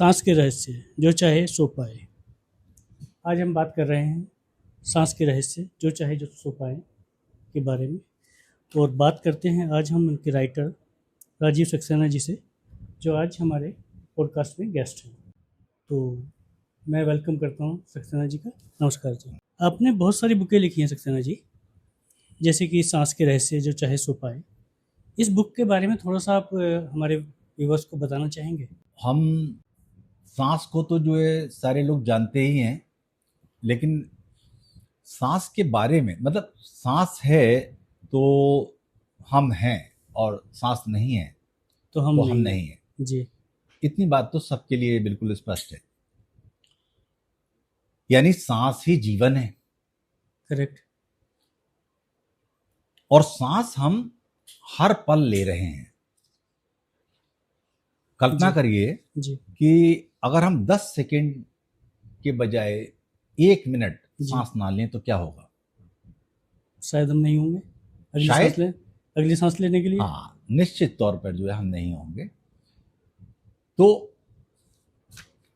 सांस के रहस्य जो चाहे सो पाए। आज हम बात कर रहे हैं सांस के रहस्य जो चाहे जो सो पाए के बारे में। और बात करते हैं आज हम उनके राइटर राजीव सक्सेना जी से, जो आज हमारे पॉडकास्ट में गेस्ट हैं। तो मैं वेलकम करता हूँ सक्सेना जी का। नमस्कार जी। आपने बहुत सारी बुकें लिखी हैं सक्सेना जी, जैसे कि सांस के रहस्य जो चाहे सो पाए। इस बुक के बारे में थोड़ा सा आप हमारे व्यूवर्स को बताना चाहेंगे? हम सांस को तो जो है सारे लोग जानते ही हैं, लेकिन सांस के बारे में मतलब सांस है तो हम हैं और सांस नहीं है तो हम नहीं है। जी, इतनी बात तो सबके लिए बिल्कुल स्पष्ट है। यानी सांस ही जीवन है करेक्ट। और सांस हम हर पल ले रहे हैं। कल्पना जी, करिए जी, कि अगर हम 10 सेकंड के बजाय 1 मिनट जी। सांस ना लें तो क्या होगा? शायद हम नहीं होंगे शायद अगली सांस लेने के लिए। हाँ, निश्चित तौर पर जो है हम नहीं होंगे। तो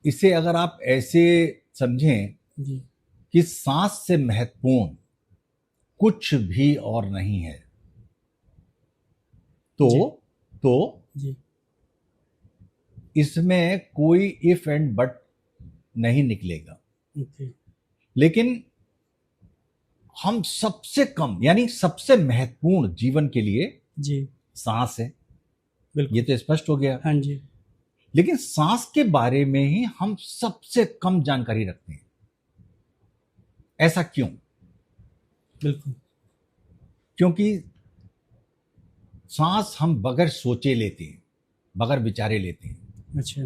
इसे अगर आप ऐसे समझें जी, कि सांस से महत्वपूर्ण कुछ भी और नहीं है, तो जी, तो जी, इसमें कोई इफ एंड बट नहीं निकलेगा। ओके, लेकिन हम सबसे कम यानी सबसे महत्वपूर्ण जीवन के लिए जी, सांस है, बिल्कुल। ये तो स्पष्ट हो गया। हाँ जी, लेकिन सांस के बारे में ही हम सबसे कम जानकारी रखते हैं। ऐसा क्यों? बिल्कुल। क्योंकि सांस हम बगैर सोचे लेते हैं, बगैर विचारे लेते हैं। अच्छा,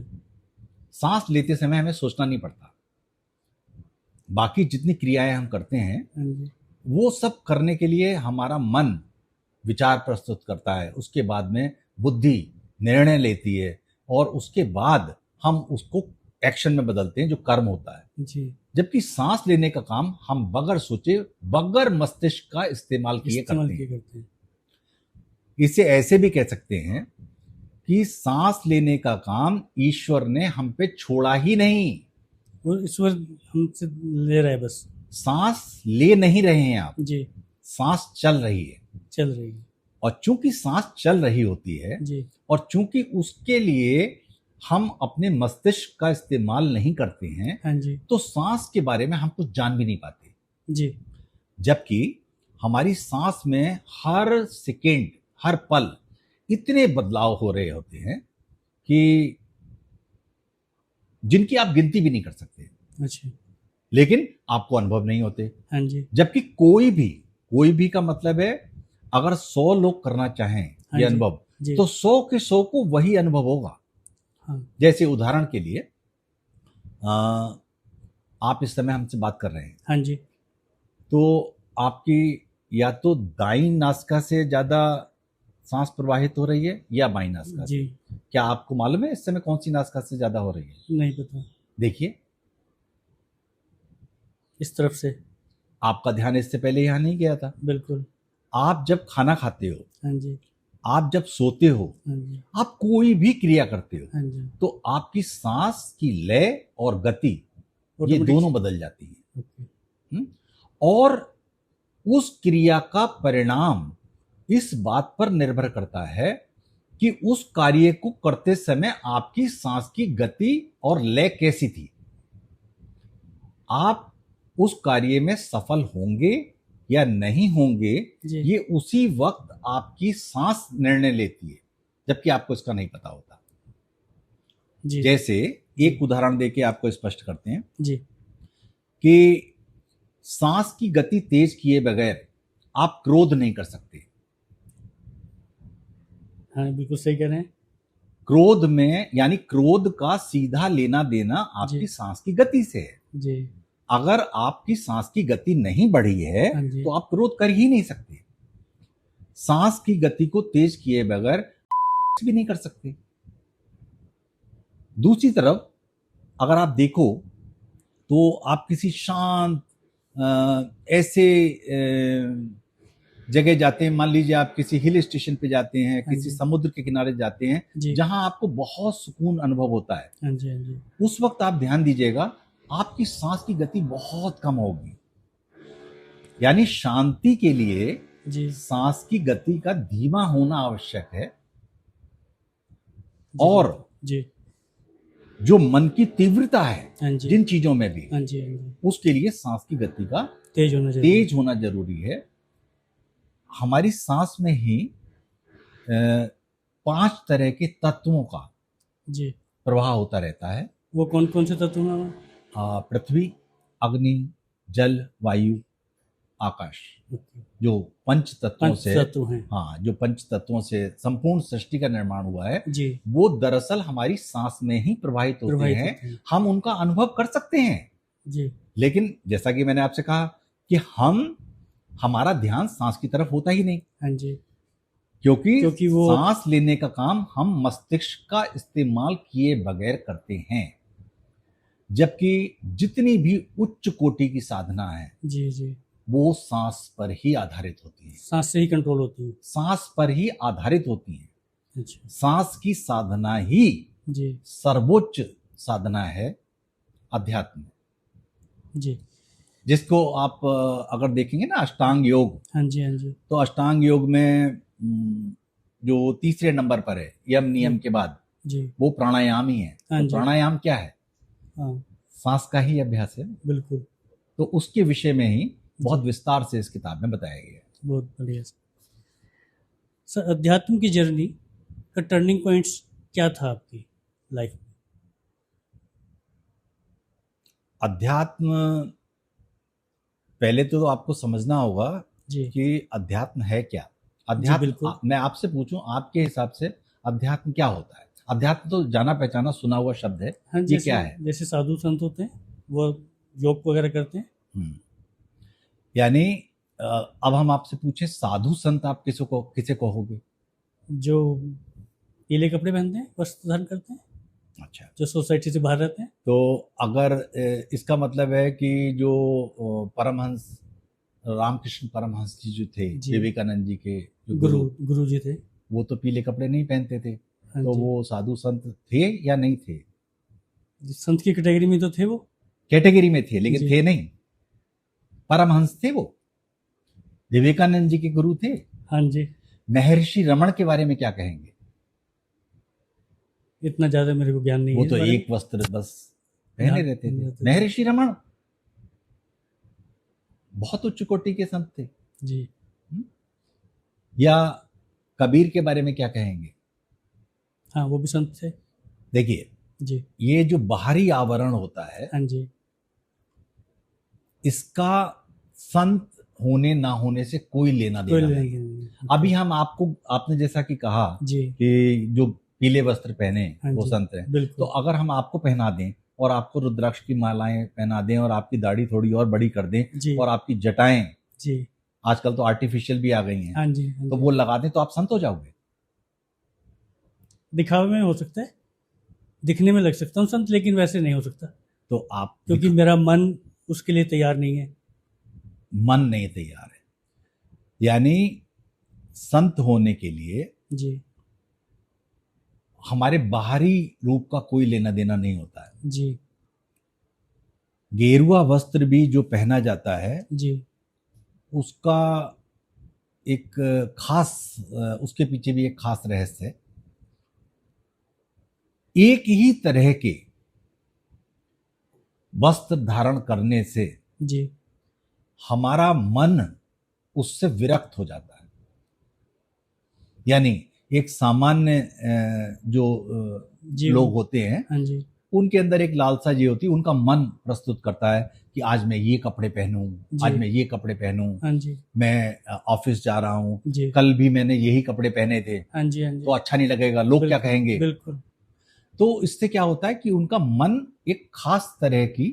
सांस लेते समय हमें सोचना नहीं पड़ता। बाकी जितनी क्रियाएं हम करते हैं हाँ जी, वो सब करने के लिए हमारा मन विचार प्रस्तुत करता है, उसके बाद में बुद्धि निर्णय लेती है और उसके बाद हम उसको एक्शन में बदलते हैं, जो कर्म होता है। जी, जबकि सांस लेने का काम हम बगैर सोचे, बगैर मस्तिष्क का इस्तेमाल किए इस्तेमाल करते किए हैं। करते हैं। इसे ऐसे भी कह सकते हैं कि सांस लेने का काम ईश्वर ने हम पे छोड़ा ही नहीं। वो ईश्वर हमसे ले रहा है बस। सांस ले नहीं रहे हैं आप, जी, सांस चल रही है। चल रही है। और चूंकि सांस चल रही होती है जी, और चूंकि उसके लिए हम अपने मस्तिष्क का इस्तेमाल नहीं करते हैं, हाँ जी, तो सांस के बारे में हम कुछ जान भी नहीं पाते। जी, जबकि हमारी सांस में हर सेकेंड, हर पल इतने बदलाव हो रहे होते हैं कि जिनकी आप गिनती भी नहीं कर सकते, अच्छा, लेकिन आपको अनुभव नहीं होते। हाँ जी, जबकि कोई भी का मतलब है, अगर 100 लोग करना चाहें हाँ ये जी, अनुभव, जी, तो 100 के 100 को वही अनुभव होगा। हाँ, जैसे उदाहरण के लिए आप इस समय हमसे बात कर रहे हैं, हाँ जी, तो आपकी या तो दाईं नासिका से ज्यादा सांस प्रवाहित हो रही है या बाईं नासिका से। जी, क्या आपको मालूम है इस समय कौन सी नासिका से ज्यादा हो रही है? नहीं पता। देखिए, इस तरफ से। आपका ध्यान इससे पहले यहां नहीं गया था। बिल्कुल। आप जब खाना खाते हो, हाँ जी, आप जब सोते हो, हाँ जी, आप कोई भी क्रिया करते हो, हाँ जी, तो आपकी सांस की लय और गति ये ऑटोमेटिक। दोनों बदल जाती है। ओके, और उस क्रिया का परिणाम इस बात पर निर्भर करता है कि उस कार्य को करते समय आपकी सांस की गति और लय कैसी थी। आप उस कार्य में सफल होंगे या नहीं होंगे, जी, ये उसी वक्त आपकी सांस निर्णय लेती है, जबकि आपको इसका नहीं पता होता। जी, जैसे जी, एक उदाहरण देके आपको स्पष्ट करते हैं जी, कि सांस की गति तेज किए बगैर आप क्रोध नहीं कर सकते। हाँ, बिल्कुल सही कह रहे हैं। क्रोध में यानी क्रोध का सीधा लेना देना आपकी जी, सांस की गति से है। जी, अगर आपकी सांस की गति नहीं बढ़ी है हाँ जी, तो आप क्रोध कर ही नहीं सकते। सांस की गति को तेज किए बगैर भी नहीं कर सकते। दूसरी तरफ अगर आप देखो तो आप किसी शांत ऐसे जगह जाते हैं, मान लीजिए आप किसी हिल स्टेशन पे जाते हैं, हाँ किसी जी। समुद्र के किनारे जाते हैं, जी। जहां आपको बहुत सुकून अनुभव होता है, हाँ जी, हाँ जी। उस वक्त आप ध्यान दीजिएगा, आपकी सांस की गति बहुत कम होगी। यानी शांति के लिए जी। सांस की गति का धीमा होना आवश्यक है। जी, और जी। जो मन की तीव्रता है हाँ जी। जिन चीजों में भी, हाँ जी, हाँ जी। उसके लिए सांस की गति का तेज होना चाहिए। तेज होना जरूरी है। हमारी सांस में ही 5 तरह के तत्वों का जी। प्रवाह होता रहता है। वो कौन-कौन से तत्व हैं? पृथ्वी, अग्नि, जल, वायु, आकाश, ओके। जो पंच तत्वों पंच से, तत्व हैं। हाँ, जो पंच तत्वों से संपूर्ण सृष्टि का निर्माण हुआ है, जी। वो दरअसल हमारी सांस में ही प्रवाहित होते प्रवाहित हैं। होते हैं। हम उनका अनुभव कर सकते हैं, जी। लेकिन जैसा कि मैंने आपसे कहा कि हमारा ध्यान सांस की तरफ होता ही नहीं, हाँ जी। क्योंकि वो सांस लेने का काम हम मस्तिष्क का इस्तेमाल किए बगैर करते हैं। जबकि जितनी भी उच्च कोटि की साधना है, जी, जी। वो सांस पर ही आधारित होती है, सांस से ही कंट्रोल होती है। सांस पर ही आधारित होती है। अच्छा। सांस की साधना ही जी। सर्वोच्च साधना है अध्यात्म, जी। जिसको आप अगर देखेंगे ना अष्टांग योग, हाँ जी, हाँ जी। तो अष्टांग योग में जो तीसरे नंबर पर है यम नियम के बाद, जी। वो प्राणायाम ही है। हाँ तो जी। प्राणायाम क्या है? हाँ, सांस का ही अभ्यास है। बिल्कुल। तो उसके विषय में ही बहुत विस्तार से इस किताब में बताया गया है। बहुत बढ़िया सर। अध्यात्म की जर्नी का टर्निंग पॉइंट्स क्या था आपकी लाइफ में? अध्यात्म, पहले तो आपको समझना होगा जी। कि अध्यात्म है क्या। जी, अध्यात्म, बिल्कुल। मैं आपसे पूछूं आपके हिसाब से अध्यात्म क्या होता है? अध्यात्म तो जाना पहचाना सुना हुआ शब्द है। हाँ, ये क्या है? जैसे साधु संत होते हैं वो योग वगैरह करते हैं। यानी अब हम आपसे पूछे साधु संत, आप किसे कहोगे? जो पीले कपड़े पहनते हैं, वस्त्र धारण करते हैं, अच्छा, जो सोसाइटी से बाहर रहते हैं। तो अगर इसका मतलब है कि जो परमहंस रामकृष्ण परमहंस जी जो थे, जी। विवेकानंद जी के जो गुरु जी थे। वो तो पीले कपड़े नहीं पहनते थे। हाँ तो जी। वो साधु संत थे या नहीं थे? संत की कैटेगरी में तो थे वो। कैटेगरी में थे, लेकिन जी। थे नहीं। परमहंस थे वो, विवेकानंद जी के गुरु थे। हाँ जी। महर्षि रमण के बारे में क्या कहेंगे? इतना ज्यादा मेरे को ज्ञान नहीं वो है तो इस बारे एक वस्त्र बस पहने हाँ, रहते थे। रहते थे। महर्षि रमण बहुत उच्च कोटि के संत थे। जी। या कबीर के बारे में क्या कहेंगे? हाँ, वो भी संत थे। देखिए, जी। ये जो बाहरी आवरण होता है, हाँ जी। इसका संत होने ना होने से कोई लेना कोई देना नहीं नहीं। है। अभी हम आपने जैसा कि कहा जी। कि जो पीले वस्त्र पहने हाँ वो जी, संत हैं, तो बिल्कुल। अगर हम आपको पहना दें और आपको रुद्राक्ष की मालाएं पहना दें और आपकी दाढ़ी थोड़ी और बड़ी कर दें जी। और आपकी जटाएं, जी। आजकल तो आर्टिफिशियल भी आ गई हैं, हाँ जी, हाँ तो जी। वो लगा दें, तो आप संत हो जाओगे? दिखावे में हो सकता है, दिखने में लग सकता हूँ संत, लेकिन वैसे नहीं हो सकता, तो आप, क्योंकि मेरा मन उसके लिए तैयार नहीं है। मन नहीं तैयार है। यानी संत होने के लिए जी। हमारे बाहरी रूप का कोई लेना देना नहीं होता है। जी। गेरुआ वस्त्र भी जो पहना जाता है, जी। उसका एक खास, उसके पीछे भी एक खास रहस्य है। एक ही तरह के वस्त्र धारण करने से जी। हमारा मन उससे विरक्त हो जाता है। यानी एक सामान्य जो जी। लोग होते हैं, हाँ जी। उनके अंदर एक लालसा ये होती है, उनका मन प्रस्तुत करता है कि आज मैं ये कपड़े पहनूं, आज मैं ये कपड़े पहनूं, हाँ जी। मैं ऑफिस जा रहा हूं, जी। कल भी मैंने यही कपड़े पहने थे, हाँ जी, हाँ जी। तो अच्छा नहीं लगेगा, लोग क्या कहेंगे। बिल्कुल। तो इससे क्या होता है कि उनका मन एक खास तरह की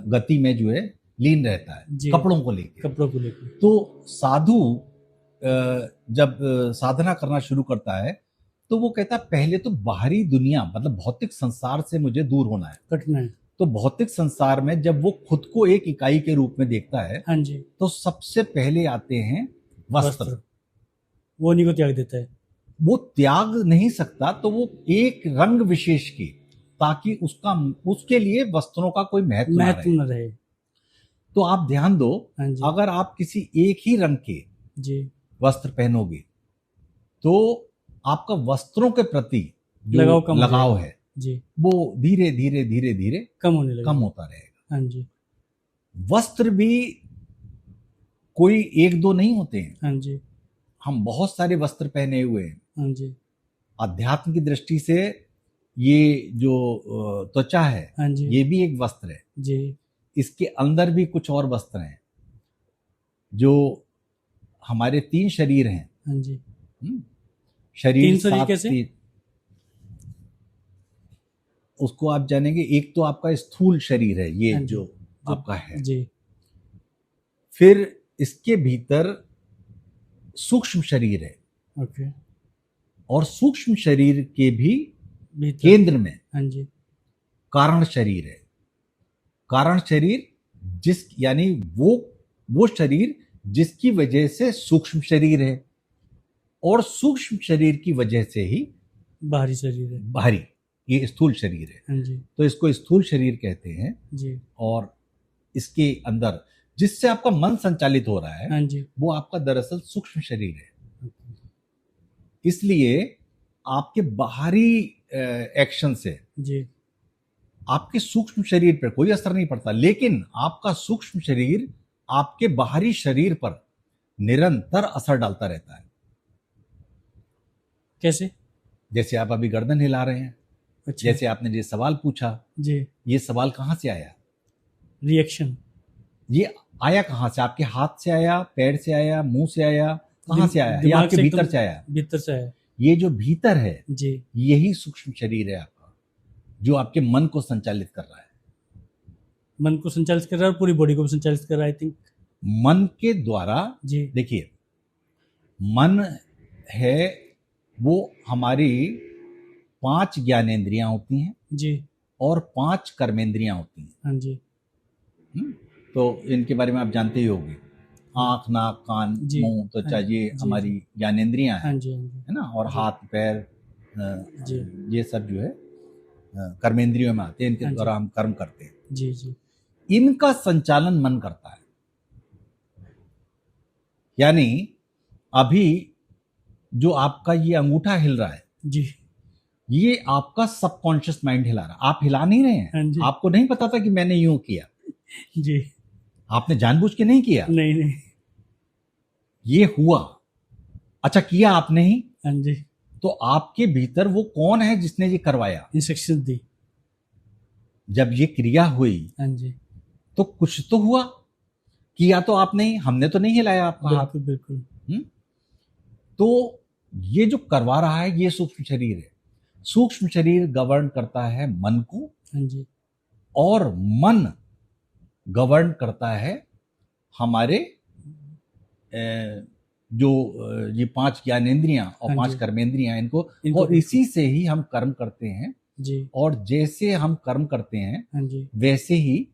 गति में जो है लीन रहता है, जी। कपड़ों को लेकर। कपड़ों को लेकर। तो साधु जब साधना करना शुरू करता है, तो वो कहता है पहले तो बाहरी दुनिया, मतलब भौतिक संसार से मुझे दूर होना है। कटना है। तो भौतिक संसार में जब वो खुद को एक इकाई के रूप में देखता है, हाँ जी। तो सबसे पहले आते हैं वस्त्र, वो उन्हीं को त्याग देता है। वो त्याग नहीं सकता, तो वो एक रंग विशेष की, ताकि उसके लिए वस्त्रों का कोई महत्व ना महत्व रहे। न रहे। तो आप ध्यान दो, हाँ जी। अगर आप किसी एक ही रंग के जी वस्त्र पहनोगे तो आपका वस्त्रों के प्रति जो लगाव कम हो लगाव जाएगा। है जी वो धीरे धीरे धीरे धीरे कम होने लगेगा। कम होता रहेगा। हाँ जी। वस्त्र भी कोई एक दो नहीं होते हैं, हाँ जी। हम बहुत सारे वस्त्र पहने हुए हैं। हाँ जी। अध्यात्म की दृष्टि से ये जो त्वचा है, हाँ जी। ये भी एक वस्त्र है। जी इसके अंदर भी कुछ और वस्त्र हैं। जो हमारे 3 शरीर हैं, हाँ जी। शरीर 3 शरीर 7 कैसे? उसको आप जानेंगे। एक तो आपका स्थूल शरीर है, ये हाँ जी। जो आपका है। जी फिर इसके भीतर सूक्ष्म शरीर है, ओके। और और सूक्ष्म शरीर के भी भीतर। केंद्र में हाँ जी। कारण शरीर है। कारण शरीर यानी वो शरीर जिसकी वजह से सूक्ष्म शरीर है, और सूक्ष्म शरीर की वजह से ही बाहरी शरीर है। बाहरी ये स्थूल शरीर है। हाँ जी। तो इसको स्थूल शरीर कहते हैं। जी और इसके अंदर जिससे आपका मन संचालित हो रहा है, हाँ जी। वो आपका दरअसल सूक्ष्म शरीर है। इसलिए आपके बाहरी एक्शन से जी आपके सूक्ष्म शरीर पर कोई असर नहीं पड़ता, लेकिन आपका सूक्ष्म शरीर आपके बाहरी शरीर पर निरंतर असर डालता रहता है। कैसे? जैसे आप अभी गर्दन हिला रहे हैं, अच्छा। जैसे आपने ये सवाल पूछा, जी ये सवाल कहाँ से आया? रिएक्शन। ये आया कहाँ से? आपके हाथ से आया, पैर से आया, मुंह से आया, कहाँ से आया? ये दिमाग आपके से भीतर एकदम से आया। भीतर से आया। ये जो भीतर है, जी यही सूक्ष्म शरीर है आपका, जो आपके मन को संचालित कर रहा है। मन को संचालित कर रहा है और पूरी बॉडी को भी संचालित कर रहा है, आई थिंक। मन के द्वारा, जी देखिए, मन है वो हमारी 5 ज्ञानेंद्रियां होती हैं जी और 5 कर्मेंद्रियां होती हैं। हाँ जी। तो इनके बारे में आप जानते ही होंगे। आँख, नाक, कान, जी मुंह, त्वचा, हाँ जी, ये जी, हमारी ज्ञानेंद्रियां हाँ हैं, जी हाँ जी है ना। और जी। हाथ, पैर, जी ये सब जो है कर्मेंद्रियों में आते हैं, इनके हाँ जी। द्वारा हम कर्म करते हैं। जी जी इनका संचालन मन करता है। यानी अभी जो आपका ये अंगूठा हिल रहा है, जी ये आपका सबकॉन्शियस माइंड हिला रहा है। आप हिला नहीं रहे हाँ हैं, जी। आपको नहीं पता था कि मैंने यूं किया, जी आपने जानबूझ के नहीं किया, नहीं नहीं। ये हुआ। अच्छा, किया आपने ही, हाँ जी। तो आपके भीतर वो कौन है जिसने ये करवाया? इंस्ट्रक्शन दी। जब ये क्रिया हुई हाँ जी तो कुछ तो हुआ। किया तो आपने ही, हमने तो नहीं हिलाया आपका हाथ। बिल्कुल बिल्कुल। तो ये जो करवा रहा है, ये सूक्ष्म शरीर है। सूक्ष्म शरीर गवर्न करता है मन को, हाँ जी। और मन गवर्न करता है हमारे जो ये 5 ज्ञानेंद्रियां और हाँ 5 जी। कर्मेंद्रियां, इनको इनको और इसी से ही हम कर्म करते हैं। जी और जैसे हम कर्म करते हैं हाँ जी वैसे ही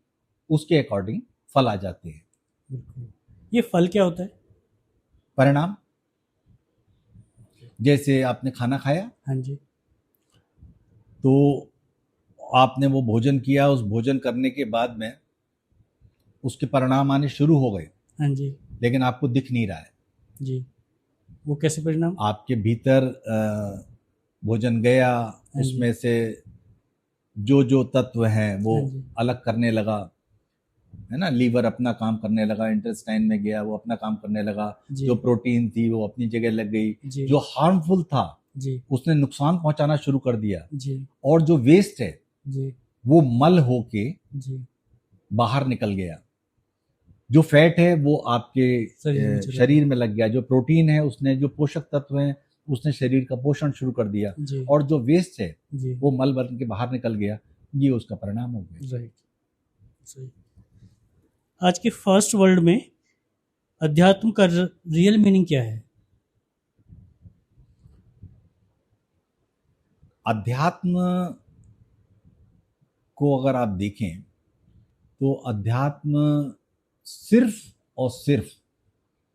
उसके अकॉर्डिंग फल आ जाते हैं। बिल्कुल। ये फल क्या होता है? परिणाम। जैसे आपने खाना खाया, हाँ जी तो आपने वो भोजन किया, उस भोजन करने के बाद में उसके परिणाम आने शुरू हो गए, हाँ जी लेकिन आपको दिख नहीं रहा है। जी। वो कैसे परिणाम? आपके भीतर भोजन गया, जी। उसमें से जो जो तत्व हैं वो हाँ जी। अलग करने लगा, है ना। लीवर अपना काम करने लगा, इंटेस्टाइन में गया, वो अपना काम करने लगा। जी जो प्रोटीन थी वो अपनी जगह लग गई, जी जो हार्मफुल था जी उसने नुकसान पहुंचाना शुरू कर दिया। जी और जो वेस्ट है जी वो मल होके जी बाहर निकल गया। जो फैट है वो आपके शरीर में चला शरीर में लग गया। जो प्रोटीन है उसने, जो पोषक तत्व हैं उसने शरीर का पोषण शुरू कर दिया। जी और जो वेस्ट है जी वो मल बन के बाहर निकल गया। ये उसका परिणाम हो गया। राइट सही। आज के फर्स्ट वर्ल्ड में अध्यात्म का रियल मीनिंग क्या है? अध्यात्म को अगर आप देखें तो अध्यात्म सिर्फ और सिर्फ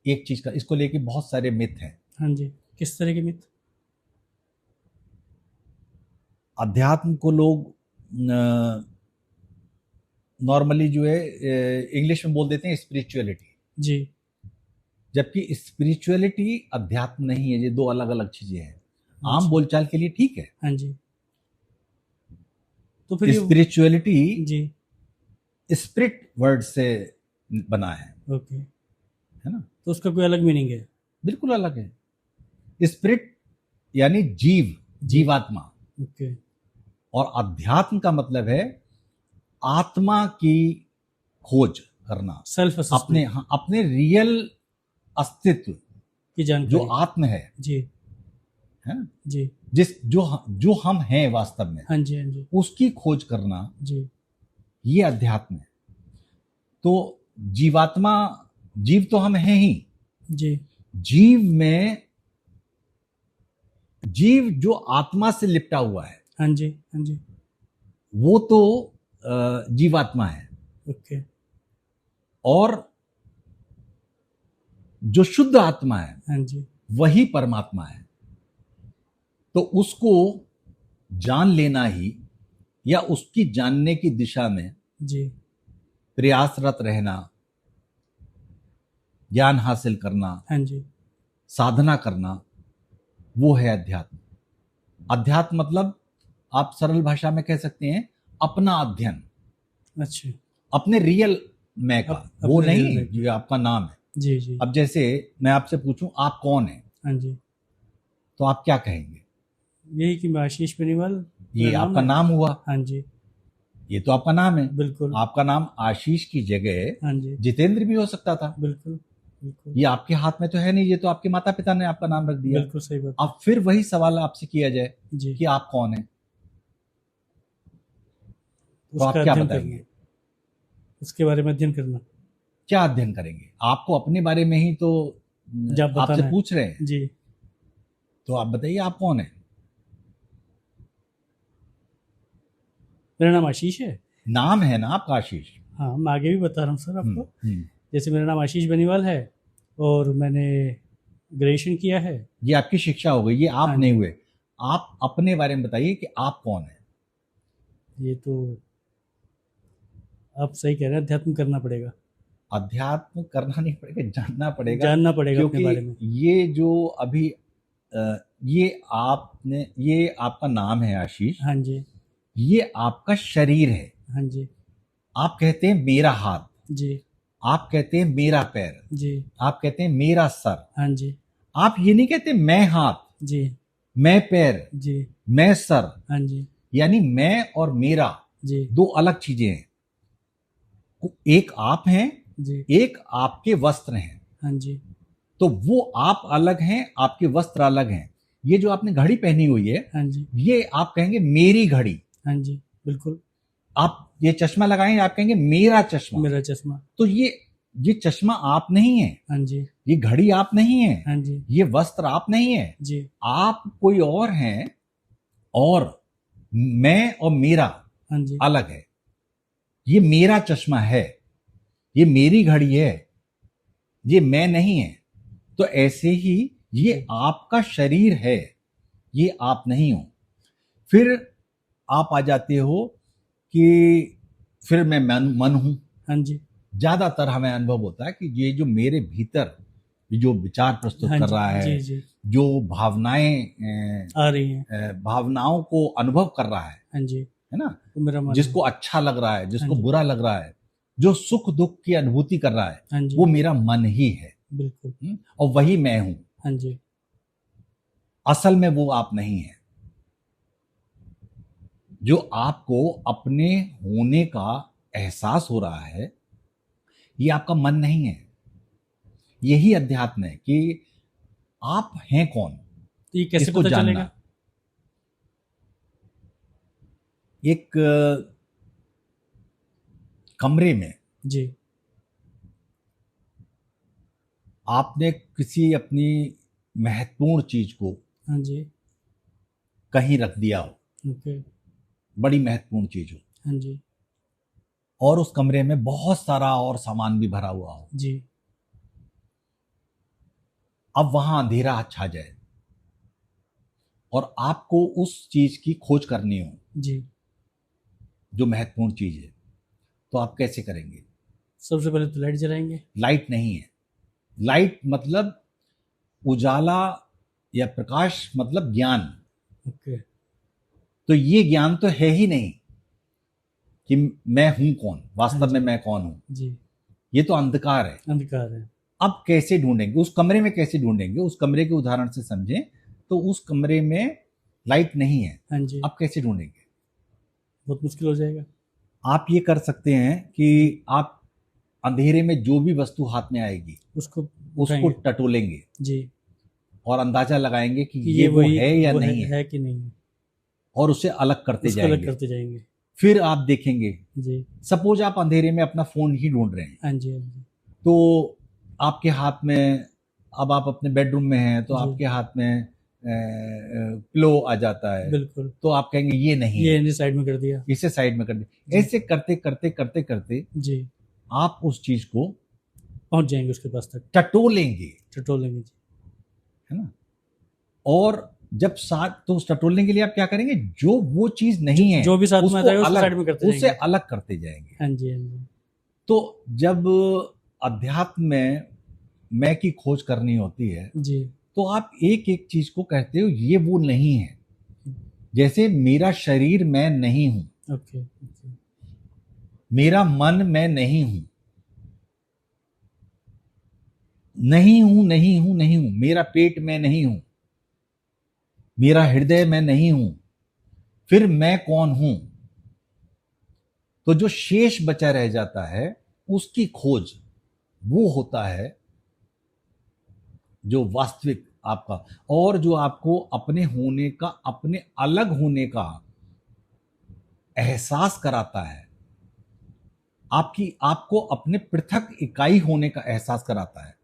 एक चीज का, इसको लेके बहुत सारे मिथ हैं। हाँ जी, किस तरह के मिथ? अध्यात्म को लोग नॉर्मली जो है इंग्लिश में बोल देते हैं स्पिरिचुअलिटी, जी जबकि स्पिरिचुअलिटी अध्यात्म नहीं है, ये दो अलग अलग चीजें हैं। आम अच्छा। बोलचाल के लिए ठीक है। हाँ जी, तो फिर ये स्पिरिचुअलिटी जी स्पिरिट वर्ड से बना है ओके, ना? तो उसका कोई अलग मीनिंग है? बिल्कुल अलग है। स्पिरिट यानी जीव, जीवात्मा, ओके, और अध्यात्म का मतलब है आत्मा की खोज करना, सेल्फ अपने, हाँ, अपने रियल अस्तित्व की जो जानकारी। आत्म है ना, जी जो हम हैं वास्तव में, हाँ जी, हाँ जी, उसकी खोज करना, जी ये अध्यात्म है। तो जीवात्मा, जीव तो हम हैं ही। जी जीव में, जीव जो आत्मा से लिपटा हुआ है, हाँ जी, हाँ जी, वो तो जीवात्मा है। ओके, और जो शुद्ध आत्मा है हाँ जी, वही परमात्मा है। तो उसको जान लेना ही, या उसकी जानने की दिशा में जी प्रयासरत रहना, ज्ञान हासिल करना, हाँ जी, साधना करना, वो है अध्यात्म। अध्यात्म मतलब आप सरल भाषा में कह सकते हैं अपना अध्ययन, अच्छा, अपने रियल मैं का, वो अपने real नहीं मैं का। जो आपका नाम है। जी जी अब जैसे मैं आपसे पूछूं आप कौन हैं, हाँ जी, तो आप क्या कहेंगे? यही कि मैं आशीष बेनीवाल, ये मेरा आपका है। नाम हुआ, हाँ जी, ये तो आपका नाम है। बिल्कुल, आपका नाम आशीष की जगह हाँ जी, जितेंद्र भी हो सकता था। बिल्कुल बिल्कुल, ये आपके हाथ में तो है नहीं, ये तो आपके माता पिता ने आपका नाम रख दिया। बिल्कुल सही बात अब फिर वही सवाल आपसे किया जाए जी, कि आप कौन हैं, तो आप उसका क्या अध्ययन बताएंगे? करना, उसके बारे में अध्ययन करना, क्या अध्ययन करेंगे? आपको अपने बारे में ही तो जब आपसे बताना है। पूछ रहे हैं, जी, तो आप बताइए आप कौन हैं? मेरा नाम आशीष है। नाम है ना आपका आशीष। हाँ, मैं आगे भी बता रहा हूँ सर हम्म, आपको। हम्म। जैसे मेरा नाम आशीष बेनीवाल है और मैंने ग्रेजुएशन किया है। ये आपकी शिक्षा हो गई, ये आप हाँ नहीं जी, हुए। आप अपने बारे में बताइए कि आप कौन हैं। ये तो आप सही कह रहे हैं, अध्यात्म करना पड़ेगा, अध्यात्म करना नहीं पड़ेगा, जानना पड़ेगा। जानना पड़ेगा अपने बारे क्योंकि में। ये जो अभी ये आपका नाम है आशीष, हाँ जी, ये आपका शरीर है। हाँ जी, आप कहते हैं मेरा हाथ, जी आप कहते हैं मेरा पैर, जी, आप कहते हैं मेरा सर। हाँ जी, आप ये नहीं कहते मैं हाथ, जी मैं पैर, जी, मैं सर। हाँ जी, यानी मैं और मेरा जी दो अलग चीजें हैं। एक आप हैं, जी, एक आपके वस्त्र हैं। हाँ जी, तो वो आप अलग हैं, आपके वस्त्र अलग हैं। ये जो आपने घड़ी पहनी हुई है, हाँ जी, ये आप कहेंगे मेरी घड़ी। हाँ जी, बिल्कुल, आप ये चश्मा लगाएंगे, आप कहेंगे मेरा चश्मा। मेरा चश्मा, तो ये चश्मा आप नहीं है, हाँ जी, ये घड़ी आप नहीं है, हाँ जी, ये वस्त्र आप नहीं है, जी, आप कोई और हैं। और मैं और मेरा हाँ जी, अलग है। ये मेरा चश्मा है, ये मेरी घड़ी है, ये मैं नहीं है। तो ऐसे ही ये आपका शरीर है, ये आप नहीं हो। फिर आप आ जाते हो कि फिर मैं मन हूं। हाँ जी, ज्यादातर हमें अनुभव होता है कि ये जो मेरे भीतर जो विचार प्रस्तुत हाँ कर जी, रहा है, जी जी, जो भावनाएं आ रही हैं, भावनाओं को अनुभव कर रहा हाँ जी, है ना, तो मेरा मन जिसको अच्छा लग रहा है, जिसको हाँ जी, बुरा लग रहा है, जो सुख दुख की अनुभूति कर रहा है, हाँ जी, वो मेरा मन ही है। बिल्कुल, और वही मैं हूं। हाँ जी, असल में वो आप नहीं है। जो आपको अपने होने का एहसास हो रहा है, ये आपका मन नहीं है। यही अध्यात्म है कि आप हैं कौन, तो ये कैसे इसको पता जानना। चलेगा? एक कमरे में जी, आपने किसी अपनी महत्वपूर्ण चीज को हाँ जी, कहीं रख दिया हो, ओके, बड़ी महत्वपूर्ण चीज हो, हाँ जी, और उस कमरे में बहुत सारा और सामान भी भरा हुआ हो, जी, अब वहां अंधेरा छा जाए और आपको उस चीज की खोज करनी हो जी। जो महत्वपूर्ण चीज है, तो आप कैसे करेंगे? सबसे पहले तो लाइट जलाएंगे। लाइट नहीं है। लाइट मतलब उजाला या प्रकाश मतलब ज्ञान। ओके। तो ये ज्ञान तो है ही नहीं कि मैं हूं कौन, हाँ वास्तव में जी। मैं कौन हूं। जी। ये तो अंधकार है। अंधकार है। अब कैसे ढूंढेंगे उस कमरे में? कैसे ढूंढेंगे उस कमरे के उदाहरण से समझें तो उस कमरे में लाइट नहीं है। हाँ जी। अब कैसे ढूंढेंगे? बहुत मुश्किल हो जाएगा। आप ये कर सकते हैं कि आप अंधेरे में जो भी वस्तु हाथ में आएगी उसको उसको उठाएंगे। टटोलेंगे जी। और अंदाजा लगाएंगे कि कि ये ये वो वही है या वो नहीं है, है कि नहीं है। और उसे अलग करते उसको अलग जाएंगे। करते जाएंगे। फिर आप देखेंगे, जी। सपोज आप अंधेरे में अपना फोन ही ढूंढ रहे हैं, हाँ जी। हाँ जी। तो आपके हाथ में, अब आप अपने बेडरूम में हैं तो जी। आपके हाथ में पिलो आ जाता है, बिल्कुल। तो आप कहेंगे ये नहीं ये है, इन्हें साइड में कर दिया। इसे साइड में कर दे। जी। ऐसे करते करते करते करते जी। आप उस चीज को पहुंच जाएंगे उसके पास तक। टटोलेंगे, टटोलेंगे जी। है ना। और जब साथ तो उस टटोलने के लिए आप क्या करेंगे, जो वो चीज नहीं है जो भी साथ में आता है उसको अलग, साइड में करते उसे जाएंगे। अलग करते जाएंगे। हाँ जी। हाँ जी। तो जब अध्यात्म में मैं की खोज करनी होती है जी। तो आप एक एक चीज को कहते हो ये वो नहीं है। जैसे मेरा शरीर मैं नहीं हूं, ओके। ओके। मेरा मन मैं नहीं हूं, नहीं हूं नहीं हूं नहीं हूं, मेरा पेट मैं नहीं हूं, मेरा हृदय मैं नहीं हूं, फिर मैं कौन हूं? तो जो शेष बचा रह जाता है उसकी खोज वो होता है जो वास्तविक आपका, और जो आपको अपने होने का, अपने अलग होने का एहसास कराता है, आपको अपने पृथक इकाई होने का एहसास कराता है।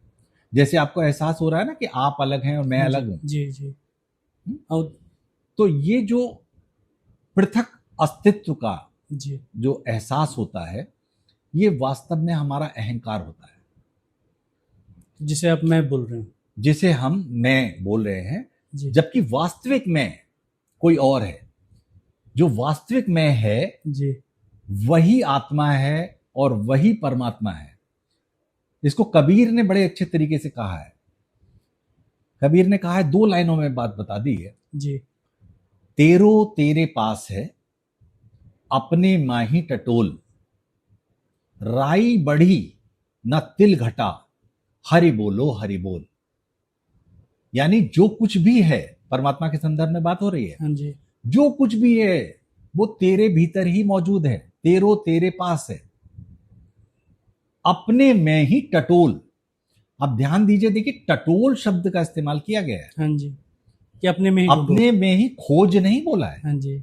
जैसे आपको एहसास हो रहा है ना कि आप अलग हैं और मैं हाँ जी। अलग हूं। जी। जी। हम्म? और तो ये जो पृथक अस्तित्व का जी। जो एहसास होता है, ये वास्तव में हमारा अहंकार होता है, जिसे आप मैं बोल रहे हैं। जिसे हम मैं बोल रहे हैं। जी। जबकि वास्तविक मैं कोई और है। जो वास्तविक मैं है जी। वही आत्मा है और वही परमात्मा है। इसको कबीर ने बड़े अच्छे तरीके से कहा है। कबीर ने कहा है, 2 लाइनों में बात बता दी है। जी। तेरो तेरे पास है, अपने माही टटोल, राई बढ़ी न तिल घटा, हरि बोलो हरि बोल। यानी जो कुछ भी है, परमात्मा के संदर्भ में बात हो रही है, हाँ जी। जो कुछ भी है वो तेरे भीतर ही मौजूद है, तेरो तेरे पास है, अपने में ही टटोल। अब ध्यान दीजिए, देखिए टटोल शब्द का इस्तेमाल किया गया है। हाँ जी। कि अपने में ही ढूंढो। अपने में ही खोज नहीं बोला है। हाँ जी।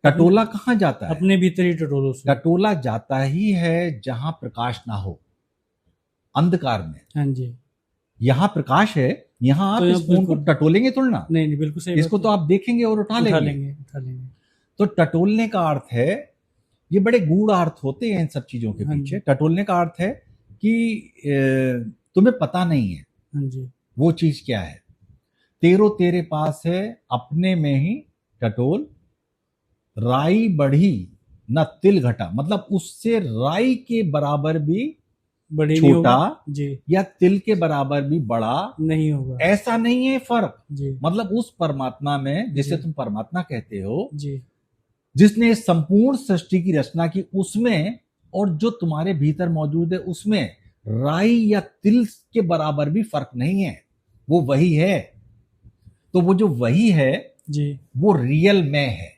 टटोला कहां जाता है? अपने भीतर ही टटोलो से। टटोला जाता ही है जहां प्रकाश ना हो, अंधकार में। हाँ जी। यहां प्रकाश है, यहां आप तो इस यहाँ फोन को बिल्कुल टटोलेंगे थोड़ा ना, नहीं नहीं बिल्कुल सही इसको बात तो है। आप देखेंगे और उठा उठा लेंगे। लेंगे उठा लेंगे। तो टटोलने का अर्थ है, ये बड़े गूढ़ अर्थ होते हैं इन सब चीजों के हाँ पीछे। जी। टटोलने का अर्थ है कि तुम्हें पता नहीं है हाँ जी। वो चीज क्या है। तेरो तेरे पास है, अपने में ही टटोल, राई बढ़ी न तिल घटा, मतलब उससे राई के बराबर भी बड़े नहीं छोटा होगा। जी। या तिल के बराबर भी बड़ा नहीं होगा। ऐसा नहीं है फर्क। जी। मतलब उस परमात्मा में, जिसे जी। तुम परमात्मा कहते हो, जी। जिसने इस संपूर्ण सृष्टि की रचना की, उसमें और जो तुम्हारे भीतर मौजूद है उसमें राई या तिल के बराबर भी फर्क नहीं है। वो वही है। तो वो जो वही है जी। वो रियल मैं है।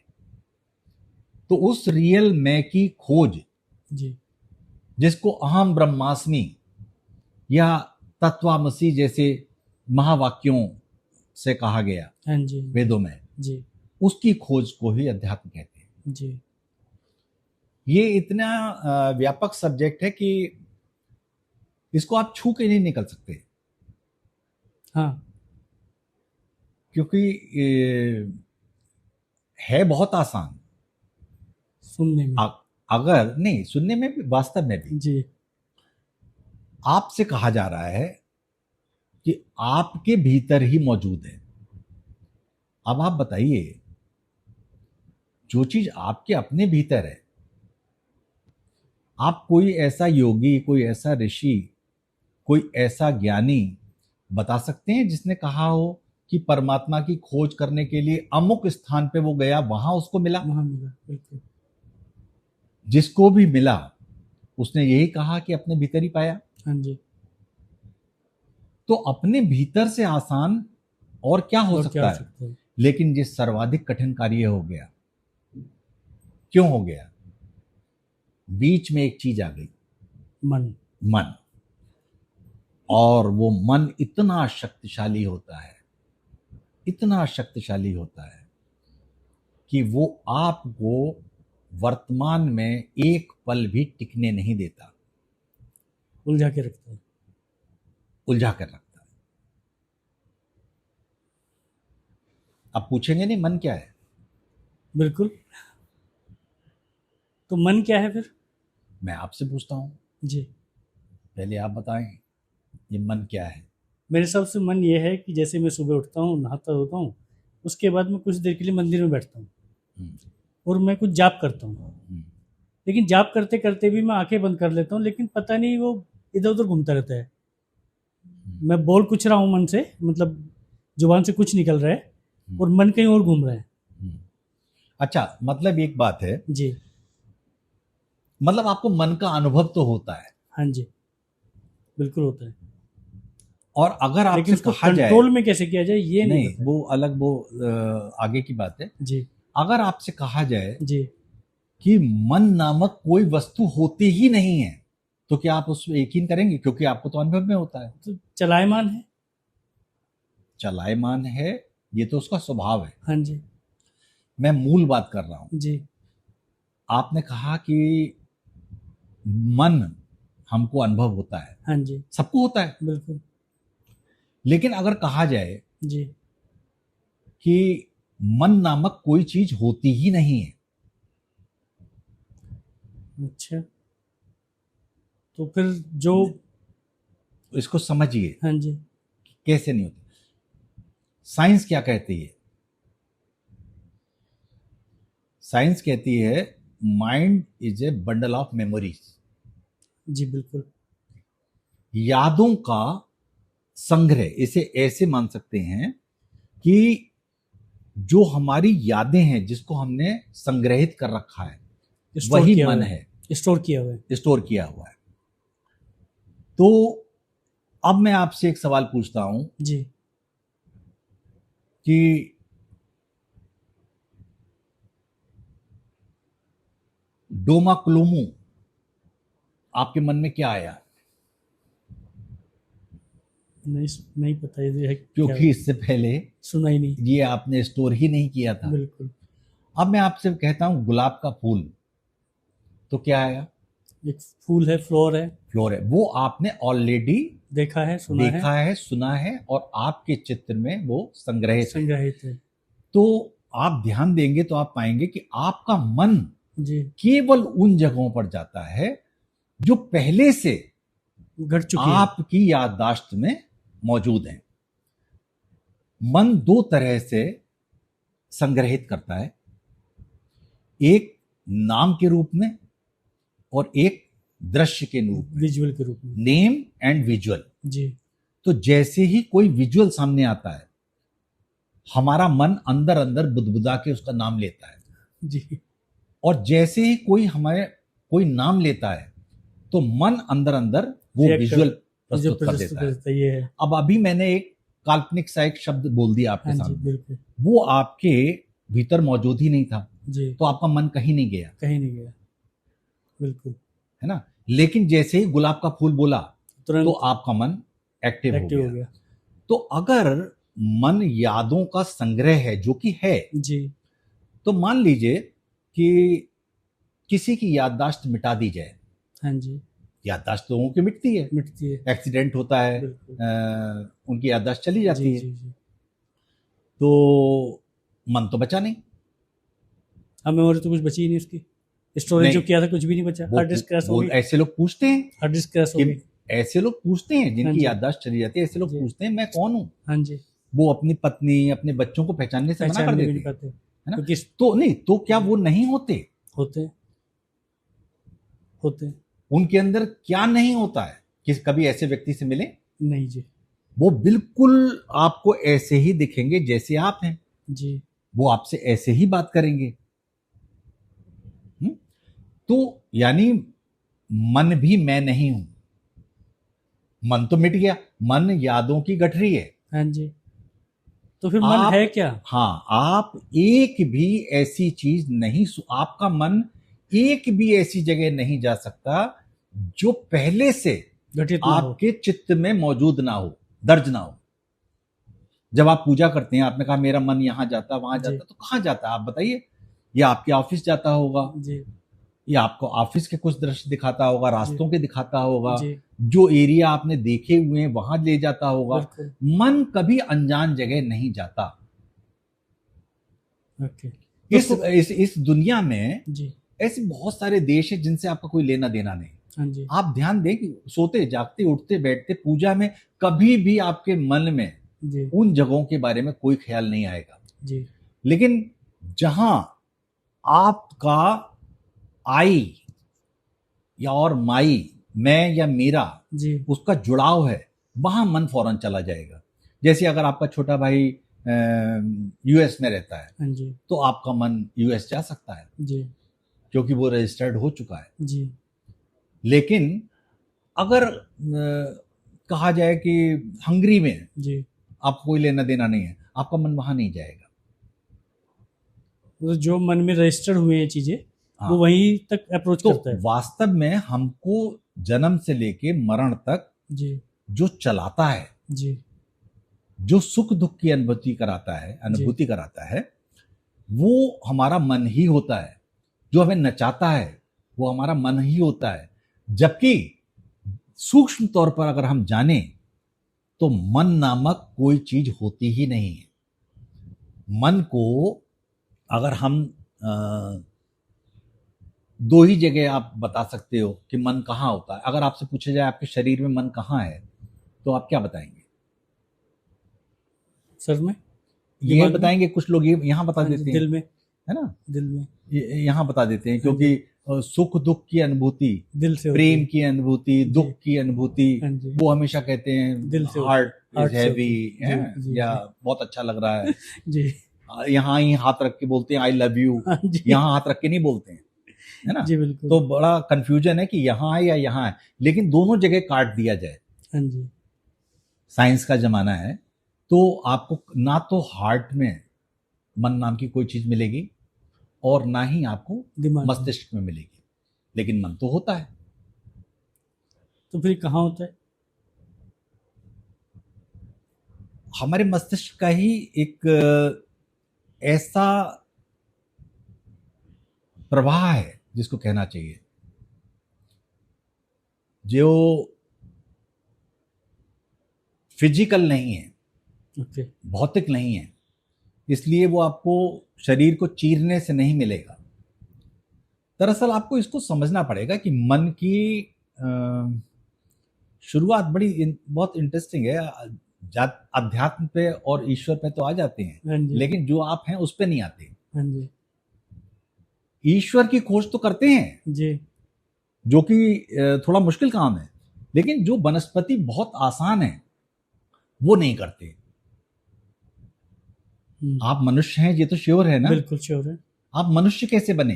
तो उस रियल मैं की खोज, जी। जिसको अहम ब्रह्मास्मि या तत्वामसी जैसे महावाक्यों से कहा गया हाँ जी। वेदों में, जी। उसकी खोज को ही अध्यात्म कहते हैं। जी। ये इतना व्यापक सब्जेक्ट है कि इसको आप छू के नहीं निकल सकते, हाँ। क्योंकि है बहुत आसान। सुनने में। अगर नहीं, सुनने में भी, वास्तव में भी। जी। आपसे कहा जा रहा है कि आपके भीतर ही मौजूद है। अब आप बताइए, जो चीज आपके अपने भीतर है, आप कोई ऐसा योगी, कोई ऐसा ऋषि, कोई ऐसा ज्ञानी बता सकते हैं जिसने कहा हो कि परमात्मा की खोज करने के लिए अमुक स्थान पे वो गया, वहां उसको मिला? वहाँ मिला, बिल्कुल। जिसको भी मिला उसने यही कहा कि अपने भीतर ही पाया। हाँ जी। तो अपने भीतर से आसान और क्या हो और क्या सकता हो है? सकता है? लेकिन ये सर्वाधिक कठिन कार्य हो गया। क्यों हो गया? बीच में एक चीज आ गई, मन। मन। और वो मन इतना शक्तिशाली होता है, इतना शक्तिशाली होता है कि वो आपको वर्तमान में एक पल भी टिकने नहीं देता, उलझा के रखता है। उलझा कर रखता है। अब पूछेंगे नहीं मन क्या है? बिल्कुल। तो मन क्या है फिर? मैं आपसे पूछता हूं, जी। पहले आप बताएं, ये मन क्या है? मेरे हिसाब से मन ये है कि जैसे मैं सुबह उठता हूँ, नहाता होता हूँ, उसके बाद मैं कुछ देर के लिए मंदिर में बैठता हूँ हम्म, और मैं कुछ जाप करता हूँ। हम्म, लेकिन जाप करते करते भी मैं आंखें बंद कर लेता हूँ, लेकिन पता नहीं वो इधर उधर घूमता रहता है। मैं बोल कुछ रहा हूँ मन से, मतलब जुबान से कुछ निकल रहा है और मन कहीं और घूम रहा है। हम्म। अच्छा, मतलब एक बात है, जी। मतलब आपको मन का अनुभव तो होता है, हाँ जी, बिल्कुल होता है। और अगर लेकिन आपसे उसको कहा जाए, कंट्रोल में कैसे किया जाए ये नहीं नहीं पता है। वो अलग, वो आगे की बात है। जी। अगर आपसे कहा जाए जी। कि मन नामक कोई वस्तु होती ही नहीं है, तो क्या आप उस पर यकीन करेंगे? क्योंकि आपको तो अनुभव में होता है। तो चलायमान है। चलायमान है, ये तो उसका स्वभाव है। हाँ जी। मैं मूल बात कर रहा हूं। जी। आपने कहा कि मन हमको अनुभव होता है, हाँ जी, सबको होता है। बिल्कुल। लेकिन अगर कहा जाए जी। कि मन नामक कोई चीज होती ही नहीं है, अच्छा, तो फिर जो। तो इसको समझिए हाँ जी। कैसे नहीं होती। साइंस क्या कहती है? साइंस कहती है mind is a bundle of memories. जी, बिल्कुल। यादों का संग्रह, इसे ऐसे मान सकते हैं कि जो हमारी यादें हैं, जिसको हमने संग्रहित कर रखा है, स्टोर वही किया मन हुआ है, है, स्टोर किया हुआ है। स्टोर किया हुआ है। तो अब मैं आपसे एक सवाल पूछता हूं जी। कि डोमा क्लोमो आपके मन में क्या आया? नहीं, नहीं पता ये है क्या। क्योंकि इससे पहले सुना ही नहीं। ये आपने स्टोर ही नहीं किया था। बिल्कुल। अब मैं आपसे कहता हूं गुलाब का फूल, तो क्या आया? एक फूल है, फ्लोर है। फ्लोर है, वो आपने ऑलरेडी देखा है, सुना है। देखा है, सुना है, और आपके चित्र में वो संग्रहित है। संग्रहित है। तो आप ध्यान देंगे तो आप पाएंगे कि आपका मन जी। केवल उन जगहों पर जाता है जो पहले से घट चुकी है। आपकी याददाश्त में मौजूद हैं। मन दो तरह से संग्रहित करता है, एक नाम के रूप में और एक दृश्य के रूप में, विजुअल के रूप में। Name and visual. जी। तो जैसे ही कोई विजुअल सामने आता है, हमारा मन अंदर अंदर बुदबुदा के उसका नाम लेता है, जी। और जैसे ही कोई हमारे कोई नाम लेता है, तो मन अंदर अंदर वो React विजुअल जो प्रस्तुत कर देता है। करता है, ये है। अब अभी मैंने एक काल्पनिक सा एक शब्द बोल दिया आपके हाँ जी, सामने, बिल्कुल। वो आपके भीतर मौजूद ही नहीं था, जी। तो आपका मन कहीं नहीं गया, कहीं नहीं गया। बिल्कुल। है ना। लेकिन जैसे ही गुलाब का फूल बोला, तो तुरंत आपका मन एक्टिव हो एक्टिव हो गया। गया। तो अगर मन यादों का संग्रह है, जो कि है, जी। तो मान लीजिए कि किसी की याददाश्त मिटा दी जाए। हाँ जी, याददाश्त लोगों की मिटती है, मिटती है। एक्सीडेंट होता है, बिल्कुल। उनकी याददाश्त चली जी, जाती है, जी, जी। तो मन तो बचा नहीं। अब मेमोरी तो कुछ बची ही नहीं उसकी। स्टोरेज जो नहीं, किया था कुछ भी नहीं बचा। वो हार्ड डिस्क क्रैश हो वो गई। ऐसे लोग पूछते हैं हार्ड डिस्क क्रैश हो कि गई। ऐसे लोग पूछते हैं हाँ जिनकी जी। याददाश्त चली जाती है, ऐसे लोग जी। पूछते हैं मैं कौन हूँ। हाँ जी, वो अपनी पत्नी, अपने बच्चों को पहचानने से मना कर पहचानने भी देते नहीं हैं, पाते, है ना? क्योंकि तो नहीं, तो क्या वो नहीं होते? होते होते उनके अंदर क्या नहीं होता है? किस कभी ऐसे व्यक्ति से मिले? नहीं जी। वो बिल्कुल आपको ऐसे ही दिखेंगे जैसे आप हैं, जी। वो आपसे ऐसे ही बात करेंगे। तो यानी मन भी मैं नहीं हूं। मन तो मिट गया, मन यादों की गठरी है। हाँ जी, तो फिर मन आप, है क्या? हाँ, आप एक भी ऐसी चीज नहीं, आपका मन एक भी ऐसी जगह नहीं जा सकता जो पहले से घटित ना हो। आपके चित्त में मौजूद ना हो, दर्ज ना हो। जब आप पूजा करते हैं, आपने कहा मेरा मन यहां जाता वहां जी। जाता, तो कहां जाता है आप बताइए? या आपके ऑफिस जाता होगा, जी। या आपको ऑफिस के कुछ दृश्य दिखाता होगा, जी। रास्तों के दिखाता होगा, जी। जो एरिया आपने देखे हुए हैं वहां ले जाता होगा। बिल्कुल। मन कभी अनजान जगह नहीं जाता। ओके। इस दुनिया में जी। ऐसे बहुत सारे देश हैं जिनसे आपका कोई लेना देना नहीं। हाँ जी। आप ध्यान दें कि सोते जागते उठते बैठते पूजा में कभी भी आपके मन में जी। उन जगहों के बारे में कोई ख्याल नहीं आएगा। जी। लेकिन जहां आपका आई या और माई, मैं या मेरा, जी। उसका जुड़ाव है, वहां मन फौरन चला जाएगा। जैसे अगर आपका छोटा भाई यूएस में रहता है, हाँ जी। तो आपका मन यूएस जा सकता है जी। क्योंकि वो रजिस्टर्ड हो चुका है। जी। लेकिन अगर कहा जाए कि हंगरी में जी। आपको कोई लेना देना नहीं है, आपका मन वहां नहीं जाएगा। तो जो मन में रजिस्टर हुए हैं चीजें, हाँ। वो वहीं तक अप्रोच तो करता है। वास्तव में हमको जन्म से लेके मरण तक जी। जो चलाता है, जी। जो सुख दुख की अनुभूति कराता है, वो हमारा मन ही होता है। जो हमें नचाता है वो हमारा मन ही होता है। जबकि सूक्ष्म तौर पर अगर हम जाने तो मन नामक कोई चीज होती ही नहीं है। मन को अगर हम दो ही जगह आप बता सकते हो कि मन कहाँ होता है। अगर आपसे पूछा जाए आपके शरीर में मन कहाँ है, तो आप क्या बताएंगे? सर में, ये दिमाग में? बताएंगे, कुछ लोग ये यहाँ बता हाँ जी, देते हैं, दिल में। है ना, दिल में, यहाँ बता देते हैं हाँ क्योंकि सुख दुख की अनुभूति, दिल से होती प्रेम है। की अनुभूति, जी। दुख की अनुभूति, हाँ जी, वो हमेशा कहते हैं दिल से हार्ट हार्ट इज से हैवी, होती है। है, जी, या जी, बहुत अच्छा लग रहा है। जी। यहाँ ही हाथ रख के बोलते हैं आई लव यू, हाँ जी। यहाँ हाथ रख के नहीं बोलते हैं, है ना। जी बिल्कुल। तो बड़ा कंफ्यूजन है कि यहाँ है या यहाँ है, लेकिन दोनों जगह काट दिया जाए। हाँ जी। साइंस का जमाना है, तो आपको ना तो हार्ट में मन नाम की कोई चीज मिलेगी और ना ही आपको दिमाग में। मस्तिष्क में मिलेगी, लेकिन मन तो होता है। तो फिर कहाँ होता है? हमारे मस्तिष्क का ही एक ऐसा प्रवाह है जिसको कहना चाहिए, जो फिजिकल नहीं है, ओके। भौतिक नहीं है, इसलिए वो आपको शरीर को चीरने से नहीं मिलेगा। दरअसल आपको इसको समझना पड़ेगा कि मन की शुरुआत बहुत इंटरेस्टिंग है। अध्यात्म पे और ईश्वर पे तो आ जाते हैं, हाँ जी। लेकिन जो आप हैं उस पे नहीं आते। हाँ जी। ईश्वर की खोज तो करते हैं, जी। जो कि थोड़ा मुश्किल काम है, लेकिन जो वनस्पति बहुत आसान है वो नहीं करते। आप मनुष्य हैं, ये तो श्योर है ना? बिल्कुल श्योर है। आप मनुष्य कैसे बने,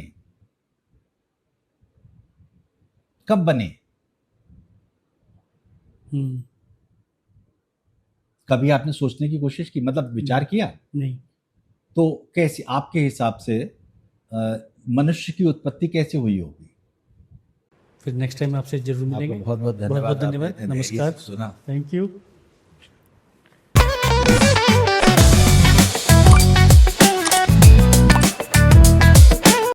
कब बने? कभी आपने सोचने की कोशिश की, मतलब विचार किया? नहीं। तो कैसे आपके हिसाब से मनुष्य की उत्पत्ति कैसे हुई होगी? फिर नेक्स्ट टाइम आपसे जरूर मिलेंगे। आपको बहुत बहुत धन्यवाद। बहुत धन्यवाद। नमस्कार। सुना। Thank you.